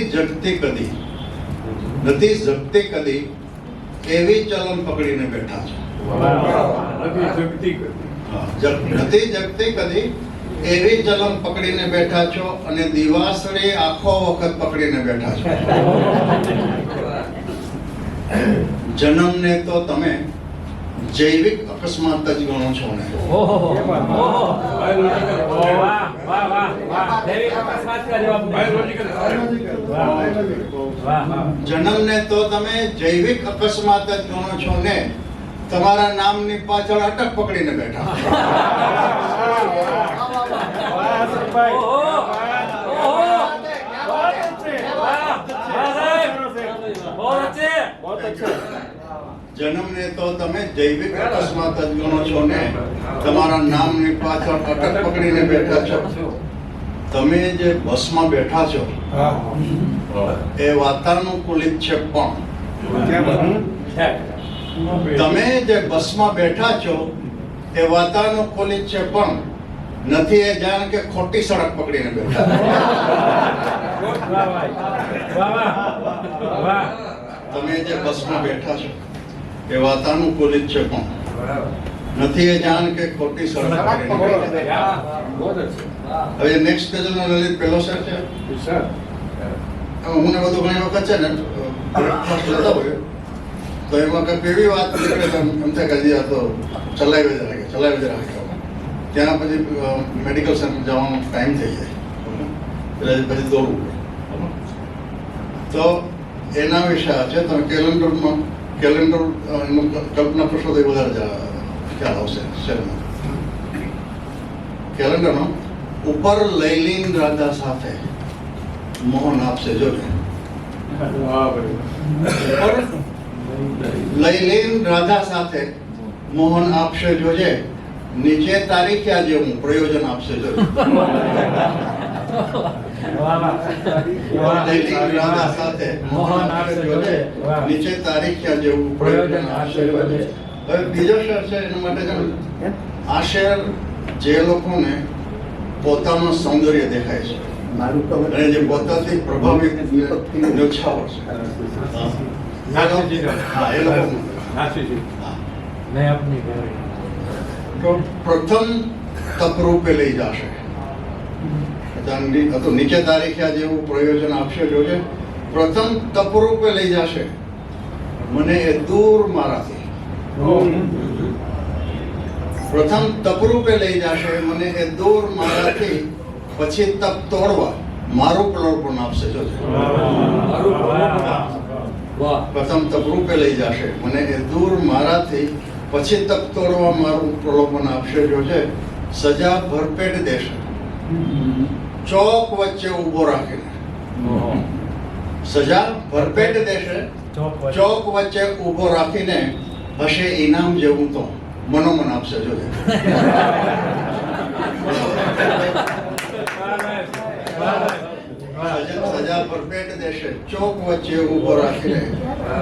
જગતી કદી નથી જગતી કદી એવી ચલણ પકડીને બેઠા છે. નથી જગતી કદી એવી ચલણ પકડીને બેઠા છો અને દિવાસળી આખો વખત પકડીને બેઠા છો. જન્મને તો તમે જૈવિક અકસ્માત જ ગણો છો ને. જન્મને તો તમે જૈવિક અકસ્માત જ ગણો છો ને. તમારા નામની પાછળ અટક પકડીને બેઠા. જન્મને તો તમે જૈવિક અકસ્માત જ ગણો છો ને. તમારા નામની પાછળ અટક પકડીને બેઠા છો. તમે જે બસમાં બેઠા છો એ વાતાનુકૂલિત છે, પણ તમે જે બસમાં બેઠા છો એ વાતાનુકૂલિત છે, પણ નથી એ જાણ કે ખોટી સડક પકડીને બેઠા. તમે જે બસમાં બેઠા છો એ વાતાનુકૂલિત છે, પણ નથી એ જાણ કે ખોટી સડક પકડીને બેઠા. હવે નેક્સ્ટ પેજનો લલિત પેલો સર છે. હું ને બધું ઘણી વખત છે ને બ્રેકફાસ્ટ લેતા હોય તો એમાં કંઈક એવી વાત નીકળે તો એમ થાય કે હજી આ તો ચલાવી જ રાખે. ત્યાં પછી મેડિકલ સેન્ટર જવાનો ટાઈમ થઈ જાય એટલે પછી દોડવું પડે. તો એના વિશે છે. તમે કેલેન્ડર એનું કલ્પના કરશો તો એ વધારે ખ્યાલ આવશે. શહેરમાં કેલેન્ડરમાં ઉપર લૈલીન રાધા સાથે મોહન આપશે. જોજે લૈલીન રાધા સાથે મોહન આપશે જોજે. નીચે તારીખ્યા જેવું પ્રયોજન આપશે જોજે. લૈલીન રાધા સાથે મોહન આપશે જોજે. નીચે તારીખ્યા જેવું પ્રયોજન આપશે જોજે. હવે બીજો શેર છે એના માટે આ શેર જે લોકોને પોતાનું સૌંદર્ય દેખાય છે અને જે પોતાથી પ્રભાવિત ન્યોછાવર છે પ્રથમ તપરૂપે લઈ જશે. નીચે તારીખ્યા જેવું પ્રયોજન આપશે જોજે. પ્રથમ તપરૂપે લઈ જશે મને એ દૂર મારાથી. પ્રથમ તપરૂપે લઈ જશે મને એ દૂર મારાથી. પછી તપ તોડવા મારું પ્રલોભન આપશે જોજે. પ્રથમ તપરૂપે લઈ જશે મને એ દૂર મારાથી. પછી તપ તોડવા મારું પ્રલોભન આપશે જોજે. સજા ભરપેટ દેશે ચોક વચ્ચે ઉભો રાખીને. સજા ભરપેટ દેશે ચોક વચ્ચે ઉભો રાખીને. હશે ઇનામ જેવું તો મનોમન આપશે જોજે. સજા ભરપેટ દેશે ચોક વચ્ચે ઉભો રાખીને.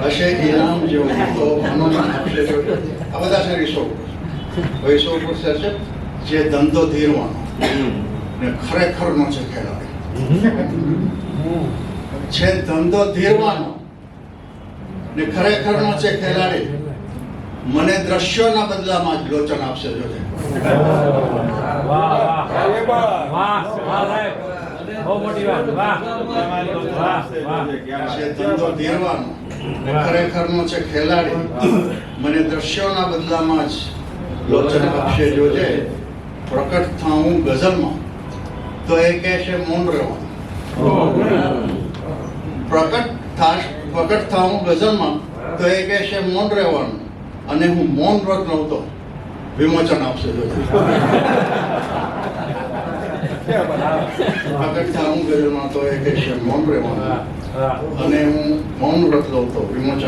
હશે ઇનામ જેવું તો મનોમન આપશે જોજે. આ બધા છે ઈસોપુર છે જે ધંધો ધીરવાનો ને ખરેખરનો છે ખેલાડી. છે ધંધો ધીરવાનો ને ખરેખરનો છે ખેલાડી. મને દ્રશ્યોના બદલામાં જ લોચન આપશે જોજે. ધંધો ધીરવાનો ને ખરેખરનો છે ખેલાડી. મને દ્રશ્યોના બદલામાં જ લોચન આપશે જોજે. પ્રકટ થાઉં ગઝલમાં તો એ કહે છે મૌન રહેવાનું. પ્રકટ થાઉં ગઝલમાં તો એ કહે છે મૌન રહેવાનું. અને હું મૌન વ્રત લઉં તો વિમોચન આપશે જોજે. પ્રકટ થાઉં ગઝલમાં તો એ કહે છે મૌન રહેવાનું અને હું મૌન વ્રત લઉં તો વિમોચન